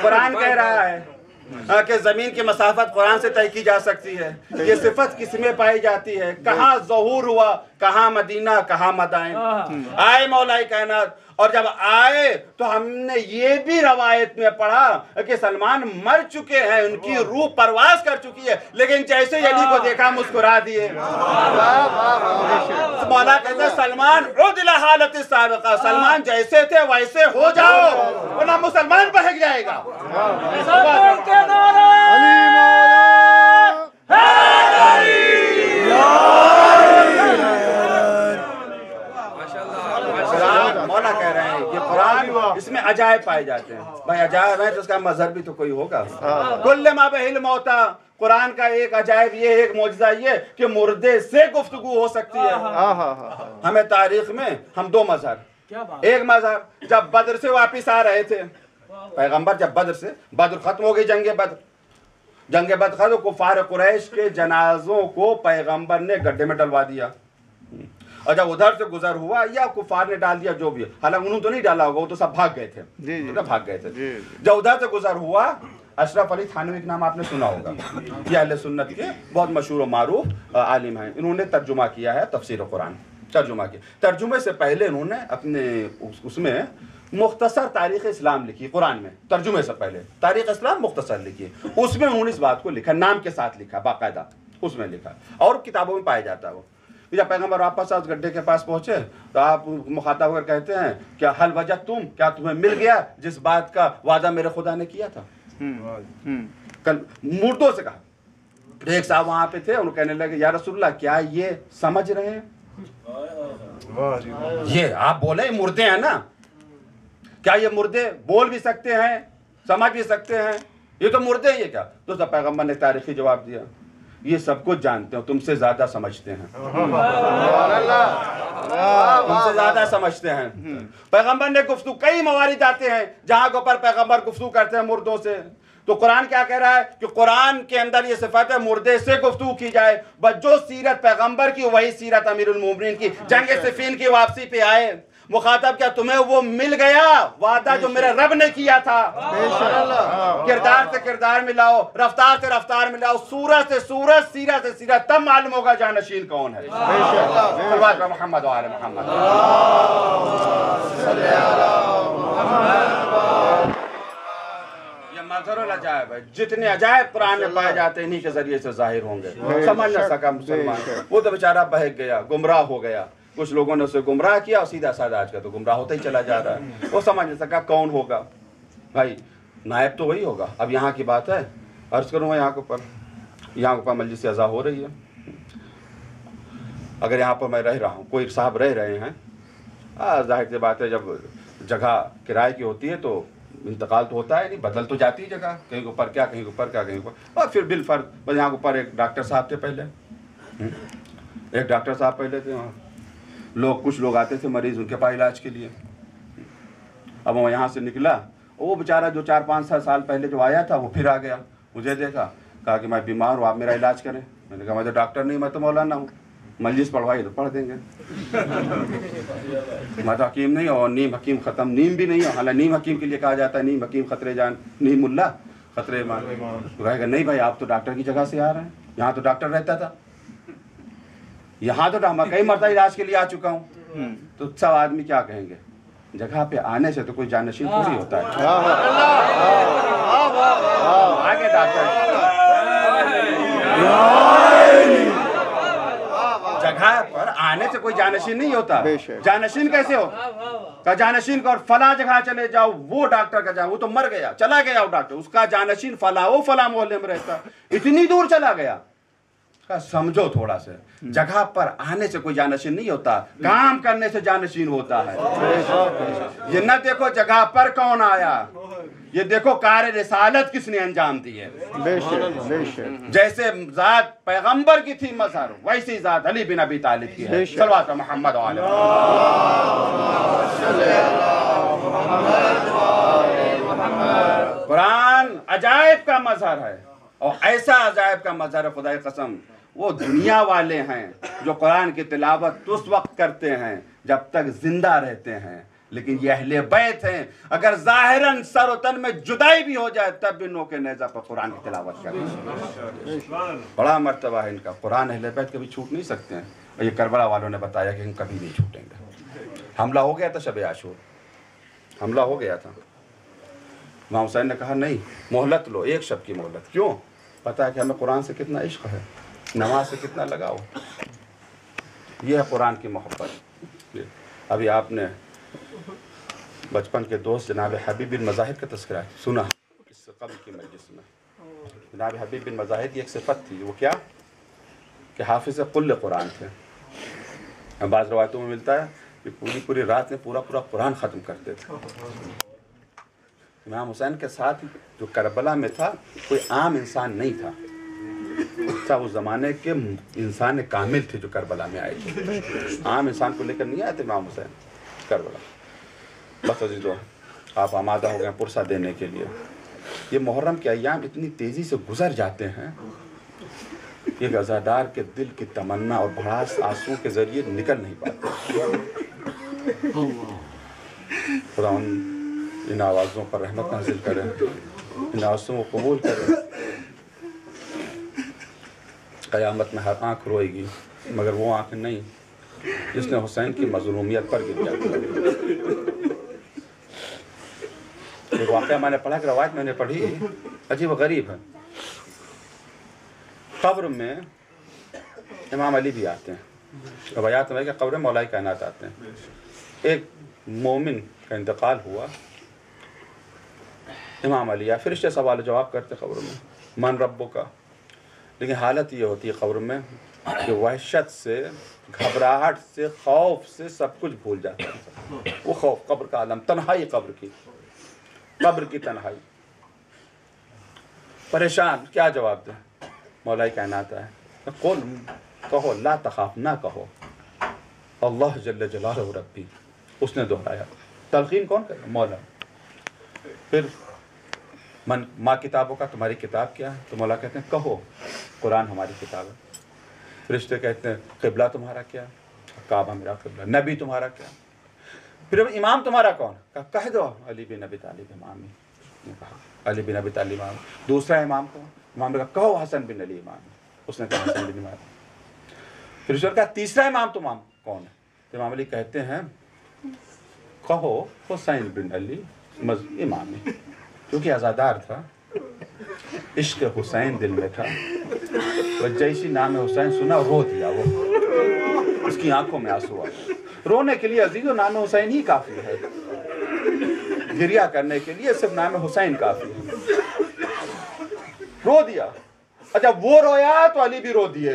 قرآن کہہ رہا ہے کہ زمین کی مسافت قرآن سے طے کی جا سکتی ہے. یہ صفت کس میں پائی جاتی ہے؟ کہاں ظہور ہوا؟ کہاں مدینہ، کہاں مدائن. آئے مولا کائنات، اور جب آئے تو ہم نے یہ بھی روایت میں پڑھا کہ سلمان مر چکے ہیں، ان کی روح پرواز کر چکی ہے، لیکن جیسے علی کو دیکھا مسکرا دیے. مولا کہتے ہیں سلمان عد الی حالت السابقہ، سلمان جیسے تھے ویسے ہو جاؤ ورنہ مسلمان بہک جائے گا. مولا کہہ رہے ہیں کہ قرآن اس میں عجائب پائے جاتے ہیں. بھائی عجائب ہے تو اس کا مظہر بھی تو کوئی ہوگا. کل ما بہ الموتى، قرآن کا ایک عجائب یہ، ایک معجزہ یہ کہ مردے سے گفتگو ہو سکتی ہے. ہمیں تاریخ میں ہم دو مظہر، ایک مظہر جب بدر سے واپس آ رہے تھے پیغمبر، جب بدر ختم ہو گئی، جنگ بدر ختم، کفار قریش کے جنازوں کو پیغمبر نے گڈھے میں ڈلوا دیا، اور جب ادھر سے گزر ہوا یا کفار نے ڈال دیا جو بھی، حالانکہ انہوں تو نہیں ڈالا ہوگا، وہ تو سب بھاگ گئے تھے. جب ادھر سے گزر ہوا، اشرف علی تھانوی کا نام آپ نے سنا ہوگا، یہ اہل سنت کے بہت مشہور و معروف عالم ہیں. انہوں نے ترجمہ کیا ہے تفسیر قرآن، ترجمے سے پہلے انہوں نے اپنے اس میں مختصر تاریخ اسلام لکھی. قرآن میں ترجمے سے پہلے تاریخ اسلام مختصر لکھی، اس میں انہوں نے اس بات کو لکھا، نام کے ساتھ لکھا، باقاعدہ اس میں لکھا، اور کتابوں میں پایا جاتا ہے وہ. جب پیغمبر واپس اس گڈھے کے پاس پہنچے تو آپ مخاطب کر کہتے ہیں کیا حل وجدتم، کیا تمہیں مل گیا جس بات کا وعدہ میرے خدا نے کیا تھا. کل مردوں سے کہا. ایک صاحب وہاں پہ تھے، انہوں کہنے لگے یا رسول اللہ کیا یہ سمجھ رہے ہیں؟ یہ آپ بولے مردے ہیں نا، کیا یہ مردے بول بھی سکتے ہیں، سمجھ بھی سکتے ہیں؟ یہ تو مردے ہیں، یہ کیا؟ تو سب پیغمبر نے تاریخی جواب دیا، یہ سب کچھ جانتے ہیں، تم سے زیادہ سمجھتے ہیں، تم سے زیادہ سمجھتے ہیں. پیغمبر نے گفتگو، کئی موارد آتے ہیں جہاں کے اوپر پیغمبر گفتگو کرتے ہیں مردوں سے. تو قرآن کیا کہہ رہا ہے کہ قرآن کے اندر یہ صفت ہے مردے سے گفتگو کی جائے. بس جو سیرت پیغمبر کی وہی سیرت امیر المومنین کی. جنگ صفین کی واپسی پہ آئے، مخاطب کیا تمہیں وہ مل گیا وعدہ جو میرے رب نے کیا تھا؟ کردار سے کردار ملاؤ، رفتار سے رفتار ملاؤ، سورت سے سورت، سیرت سے سیرت، تب معلوم ہوگا جانشین کون ہے. صلوات محمد و آل محمد. یہ مظہر العجائب ہے. جتنے عجائب قرآن میں پائے جاتے ہیں انہی کے ذریعے سے ظاہر ہوں گے. سمجھ نہ سکا مسلمان، وہ تو بیچارہ بہک گیا، گمراہ ہو گیا. کچھ لوگوں نے اسے گمراہ کیا اور سیدھا سادہ آج کا تو گمراہ ہوتا ہی چلا جا رہا ہے. وہ سمجھ نہیں سکا کون ہوگا. بھائی نائب تو وہی ہوگا. اب یہاں کی بات ہے، عرض کروں یہاں کے اوپر مجلس اعضا ہو رہی ہے. اگر یہاں پر میں رہ رہا ہوں، کوئی صاحب رہ رہے ہیں، ظاہر سی بات ہے جب جگہ کرائے کی ہوتی ہے تو انتقال تو ہوتا ہے نہیں، بدل تو جاتی ہے جگہ، کہیں کے اوپر کیا، کہیں کے اوپر کیا، کہیں کے اوپر. اور پھر بالفرض بس یہاں کے اوپر ایک ڈاکٹر صاحب تھے پہلے، ایک ڈاکٹر صاحب پہلے تھے وہاں. کچھ لوگ آتے تھے مریض ان کے پاس علاج کے لیے. اب وہ یہاں سے نکلا، وہ بیچارہ جو 4-5 سال پہلے جو آیا تھا وہ پھر آ گیا. مجھے دیکھا، کہا کہ میں بیمار ہوں، آپ میرا علاج کریں. میں نے کہا میں تو ڈاکٹر نہیں، میں تو مولانا ہوں. مجلس پڑھوائی تو پڑھ دیں گے. میں تو حکیم نہیں اور نیم حکیم ختم، نیم بھی نہیں ہوں. حالانکہ نیم حکیم کے لیے کہا جاتا ہے نیم حکیم خطرے جان، نیم ملا خطرے مان. کہے گا نہیں بھائی آپ تو ڈاکٹر کی جگہ سے آ رہے ہیں، یہاں تو ڈاکٹر رہتا تھا، یہاں تو میں کئی مرتبہ علاج کے لیے آ چکا ہوں. تو سب آدمی کیا کہیں گے؟ جگہ پہ آنے سے تو کوئی جانشین تھوڑی ہوتا ہے. آگے ڈاکٹر جگہ پر آنے سے کوئی جانشین نہیں ہوتا. جانشین کیسے ہوتا؟ کہ جانشین کو اور فلاں جگہ چلے جاؤ، وہ ڈاکٹر کا جاؤ، وہ تو مر گیا، چلا گیا وہ ڈاکٹر، اس کا جانشین فلاں وہ فلاں محلے میں رہتا، اتنی دور چلا گیا. سمجھو تھوڑا سا، جگہ پر آنے سے کوئی جانشین نہیں ہوتا، کام کرنے سے جانشین ہوتا ہے. یہ نہ دیکھو جگہ پر کون آیا، یہ دیکھو کار رسالت کس نے انجام دی ہے. جیسے ذات پیغمبر کی تھی مظہر، ویسی ذات علی بن ابی طالب کی ہے. صلوات محمد و آل محمد. قرآن عجائب کا مظہر ہے، اور ایسا عجائب کا مظہر ہے خدا کی قسم. وہ دنیا والے ہیں جو قرآن کی تلاوت اس وقت کرتے ہیں جب تک زندہ رہتے ہیں، لیکن یہ اہل بیت ہیں، اگر ظاہراً سر و تن میں جدائی بھی ہو جائے تب بھی نوک نیزہ پر قرآن کی تلاوت کریں۔ بڑا مرتبہ ہے ان کا، قرآن اہل بیت کبھی چھوٹ نہیں سکتے ہیں، اور یہ کربلا والوں نے بتایا کہ ہم کبھی نہیں چھوٹیں گے۔ حملہ ہو گیا تھا شب عاشور، حملہ ہو گیا تھا، امام حسین نے کہا نہیں مہلت لو، ایک شب کی مہلت۔ کیوں؟ پتہ ہے کہ ہمیں قرآن سے کتنا عشق ہے، نماز سے کتنا لگاؤ، یہ ہے قرآن کی محبت۔ ابھی آپ نے بچپن کے دوست جناب حبیب بن مظاہر کا تذکرہ سنا اس سے قبل کی مجلس میں۔ جناب حبیب بن مظاہر کی ایک صفت تھی، وہ کیا کہ حافظ کل قرآن تھے۔ بعض روایتوں میں ملتا ہے کہ پوری رات میں پورا قرآن ختم کرتے تھے۔ امام حسین کے ساتھ جو کربلا میں تھا کوئی عام انسان نہیں تھا، اس زمانے کے انسان کامل تھے جو کربلا میں آئے تھے، عام انسان کو لے کر نہیں آئے تھے امام حسین کربلا۔ بس عزیزو آپ آمادہ ہو گئے پرسہ دینے کے لیے۔ یہ محرم کے ایام اتنی تیزی سے گزر جاتے ہیں، یہ عزادار کے دل کی تمنا اور بھڑاس آنسو کے ذریعے نکل نہیں پاتے۔ خدا ان آوازوں پر رحمت نازل کرے، ان آنسوں کو قبول کرے۔ قیامت میں ہر آنکھ روئے گی مگر وہ آنکھ نہیں جس نے حسین کی مظلومیت پر گر جاتی۔ ایک واقعہ میں نے پڑھا کہ روایت میں نے پڑھی، عجیب و غریب ہے۔ قبر میں امام علی بھی آتے ہیں، روایات میں کہ قبر میں مولا کائنات آتے ہیں۔ ایک مومن کا انتقال ہوا، امام علی فرشتے سوال جواب کرتے قبر میں، من ربو کا، لیکن حالت یہ ہوتی ہے قبر میں کہ وحشت سے، گھبراہٹ سے، خوف سے سب کچھ بھول جاتا ہے۔ وہ خوف، قبر کا عالم، تنہائی قبر کی تنہائی، پریشان، کیا جواب دیں؟ مولا کائنات ہے، قل کہو، لا تخاف، نہ کہو، اللہ جل جلالہ ربی، اس نے دہرایا۔ تلقین کون کرے؟ مولا۔ پھر ماں کتابوں کا، تمہاری کتاب کیا ہے؟ تو مولا کہتے ہیں کہو قرآن ہماری کتاب ہے۔ فرشتے کہتے ہیں قبلہ تمہارا کیا؟ کعبہ میرا قبلہ۔ نبی تمہارا کیا؟ پھر امام تمہارا کون؟ کہہ دو علی بن ابی طالب امامی، نے کہا علی بن ابی طالب امام۔ دوسرا امام کو، امام نے کہا کہو حسن بن علی امام، اس نے کہا حسن بن امام۔ پھر اس نے کہا تیسرا امام تمام کون ہے؟ امام علی کہتے ہیں کہو حسین بن علی امامی، کیونکہ عزادار تھا، عشق حسین دل میں تھا، وہ جیسی نام حسین سنا رو دیا، وہ اس کی آنکھوں میں آنسو آئے۔ رونے کے لیے عزیزو نام حسین ہی کافی ہے، گریہ کرنے کے لیے صرف نام حسین کافی ہے۔ رو دیا۔ اچھا وہ رویا تو علی بھی رو دیے۔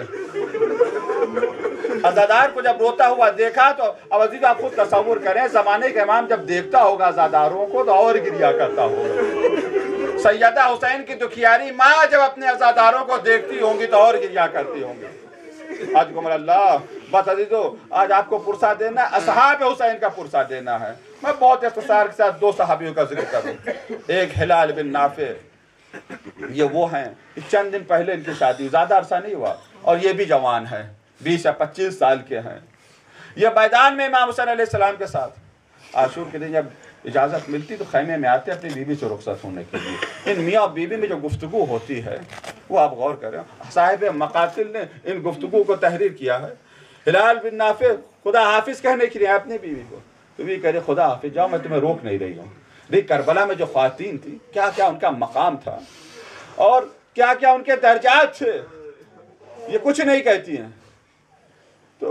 عزادار کو جب روتا ہوا دیکھا تو اب عزیز آپ خود تصور کریں، زمانے کے امام جب دیکھتا ہوگا عزاداروں کو تو اور گریہ کرتا ہوگا۔ سیدہ حسین کی دکھیاری ماں جب اپنے عزاداروں کو دیکھتی ہوں گی تو اور گریہ کرتی ہوں گی۔ آج کو اللہ بس عزیزو آج آپ کو پرسہ دینا ہے، اصحاب حسین کا پرسہ دینا ہے۔ میں بہت اختصار کے ساتھ دو صحابیوں کا ذکر کروں۔ ایک ہلال بن نافع، یہ وہ ہیں چند دن پہلے ان کی شادی، زیادہ عرصہ نہیں ہوا، اور یہ بھی جوان ہے، 20 یا 25 سال کے ہیں۔ یہ میدان میں امام حسین علیہ السلام کے ساتھ عاشور کے دن جب اجازت ملتی تو خیمے میں آتے اپنی بیوی سے رخصت ہونے کے لیے۔ ان میاں اور بیوی میں جو گفتگو ہوتی ہے وہ آپ غور کریں، صاحب مقاتل نے ان گفتگو کو تحریر کیا ہے۔ ہلال بن نافع خدا حافظ کہنے کے لیے اپنی بیوی کو، بیوی کہہ رہے خدا حافظ جاؤ، میں تمہیں روک نہیں رہی ہوں۔ دیکھ کربلا میں جو خواتین تھی کیا کیا ان کا مقام تھا اور کیا کیا ان کے درجات تھے، یہ کچھ نہیں کہتی ہیں۔ تو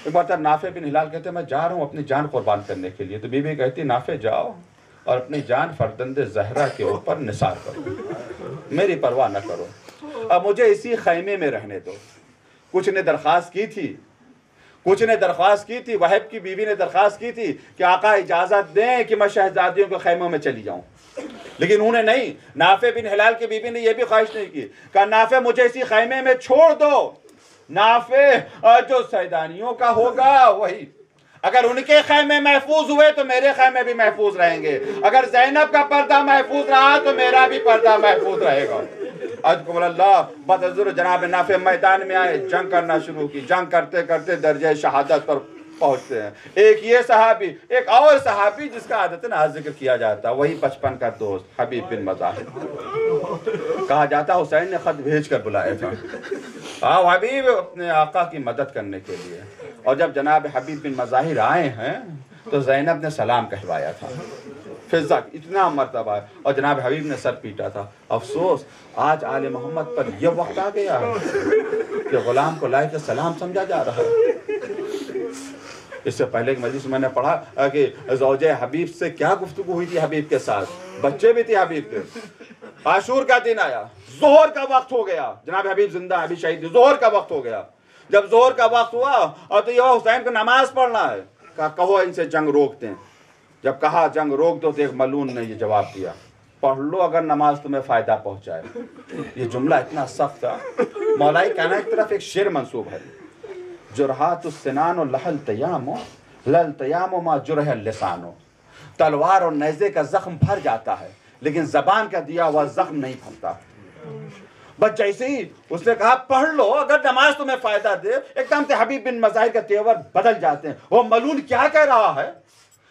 ایک بار نافع بن ہلال کہتے ہیں میں جا رہا ہوں اپنی جان قربان کرنے کے لیے، تو بیوی کہتی نافع جاؤ اور اپنی جان فرزند زہرا کے اوپر نثار کرو، میری پرواہ نہ کرو، اب مجھے اسی خیمے میں رہنے دو۔ کچھ نے درخواست کی تھی، وہب کی بیوی نے درخواست کی تھی کہ آقا اجازت دیں کہ میں شہزادیوں کے خیموں میں چلی جاؤں، لیکن انہوں نے نہیں۔ نافع بن ہلال کی بیوی نے یہ بھی خواہش نہیں کی، کہا نافع مجھے اسی خیمے میں چھوڑ دو، نافع جو سیدانیوں کا ہوگا وہی، اگر ان کے خیمے محفوظ ہوئے تو میرے خیمے بھی محفوظ رہیں گے، اگر زینب کا پردہ محفوظ رہا تو میرا بھی پردہ محفوظ رہے گا۔ اذکر اللہ بتذر جناب نافع میدان میں آئے، جنگ کرنا شروع کی، جنگ کرتے کرتے درجہ شہادت پر پہنچتے ہیں. ایک یہ صحابی, ایک اور صحابی جس کا عادتاً ذکر کیا جاتا ہے, وہی بچپن کا دوست حبیب بن مظاہر. کہا جاتا حسین نے خط بھیج کر بلایا تھا حبیب اپنے آقا کی مدد کرنے کے لیے. اور جب جناب حبیب بن مظاہر آئے ہیں تو زینب نے سلام کہوایا تھا, فضا اتنا مرتبہ, اور جناب حبیب نے سر پیٹا تھا. افسوس آج آل محمد پر یہ وقت آ گیا ہے کہ غلام کو لائق سلام سمجھا جا رہا ہے. اس سے پہلے ایک مجلس میں نے پڑھا کہ زوجہ حبیب سے کیا گفتگو ہوئی تھی حبیب کے ساتھ, بچے بھی تھے حبیب کے. عاشور کا دن آیا, ظہر کا وقت ہو گیا, جناب حبیب زندہ ابھی شہید, ظہر کا وقت ہو گیا. جب ظہر کا وقت ہوا اور تو یہ حسین کو نماز پڑھنا ہے, کہو ان سے جنگ روکتے ہیں. جب کہا جنگ روک دو تو ایک ملعون نے یہ جواب دیا, پڑھ لو اگر نماز تمہیں فائدہ پہنچائے. یہ جملہ اتنا سخت تھا. مولائی کہنا ایک طرف ایک شعر منسوب ہے, جرحات السنان و لحل تیامو لل تیامو ما جرح اللسانو. تلوار اور نیزے کا زخم بھر جاتا ہے لیکن زبان کا دیا ہوا زخم نہیں بھرتا. بس جیسے ہی اس نے کہا پڑھ لو اگر نماز تمہیں فائدہ دے, ایک دم سے حبیب بن مظاہر کا تیور بدل جاتے ہیں. وہ ملعون کیا کہہ رہا ہے,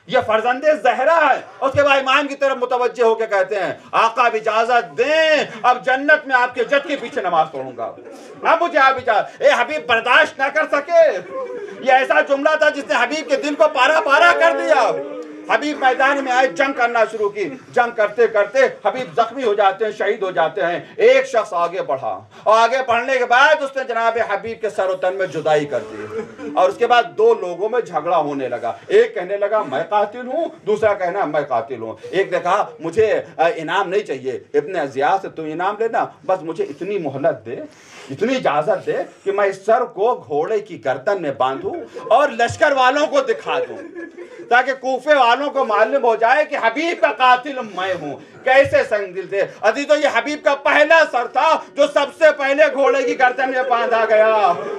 یہ فرزند زہرا ہے. اس کے بعد امام کی طرف متوجہ ہو کے کہتے ہیں آقا اب اجازت دیں, اب جنت میں آپ کے جد کے پیچھے نماز پڑھوں گا, اب مجھے آپ اجازت. اے حبیب برداشت نہ کر سکے. یہ ایسا جملہ تھا جس نے حبیب کے دل کو پارا پارا کر دیا. حبیب میدان میں آئے, جنگ کرنا شروع کی. جنگ کرتے کرتے حبیب زخمی ہو جاتے ہیں, شہید ہو جاتے ہیں. ایک شخص آگے بڑھا اور آگے بڑھنے کے بعد اس نے جناب حبیب کے سر و تن میں جدائی کر دی. اور اس کے بعد دو لوگوں میں جھگڑا ہونے لگا. ایک کہنے لگا میں قاتل ہوں, دوسرا کہنا میں قاتل ہوں. ایک نے کہا مجھے انعام نہیں چاہیے, ابن زیاد سے تو انعام لینا, بس مجھے اتنی مہلت دے, اتنی اجازت دے کہ میں اس سر کو گھوڑے کی گردن میں باندھوں اور لشکر والوں کو دکھا دوں تاکہ کوفے والوں کو معلوم ہو جائے کہ حبیب کا قاتل میں ہوں. کیسے سنگ دل تھے عزیزو, یہ حبیب کا پہلا سر تھا جو سب سے پہلے گھوڑے کی گردن میں باندھا گیا.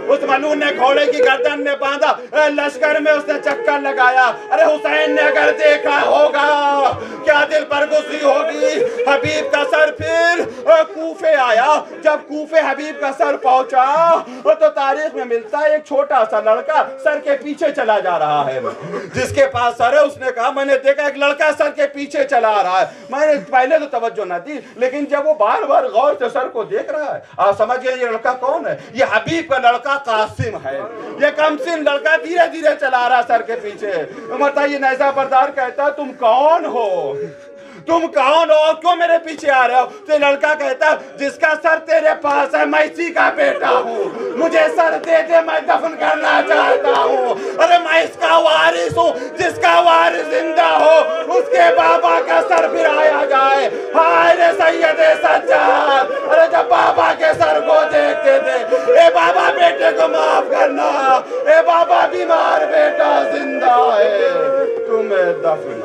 اس ملعون نے گھوڑے کی گردن میں باندھا, لشکر میں اس نے چکر لگایا. ارے حسین نے اگر دیکھا ہوگا کیا دل پر گزری ہوگی. حبیب کا سر پھر کوفے آیا. جب کوفے حبیب کا سر پہنچا تو تاریخ میں ملتا ہے ایک چھوٹا سا لڑکا سر کے پیچھے چلا جا رہا ہے. جس کے پاس سر ہے اس نے کہا میں نے دیکھا ایک لڑکا سر کے پیچھے چلا رہا ہے. میں نے پہلے تو توجہ نہ دی, لیکن جب وہ بار بار غور سے سر کو دیکھ رہا ہے, آپ سمجھئے یہ لڑکا کون ہے. یہ حبیب کا لڑکا قاسم ہے. یہ کم سن لڑکا دھیرے دھیرے چلا رہا سر کے پیچھے. مرتا یہ نیزہ بردار کہتا تم کون ہو, تم کون ہو, کیوں میرے پیچھے آ رہے ہو. تو لڑکا کہتا جس کا سر تیرے پاس ہے میں اسی کا بیٹا ہوں, مجھے سر دے دے میں دفن کرنا چاہتا ہوں. ارے میں اس کا وارث ہوں, جس کا وارث زندہ ہو اس کے بابا کا سر پھر آیا جائے. ہائے رے سید سجاد, ارے جب بابا کے سر کو دیکھتے تھے, اے بابا بیٹے کو معاف کرنا, اے بابا بیمار بیٹا زندہ ہے تمہیں دفن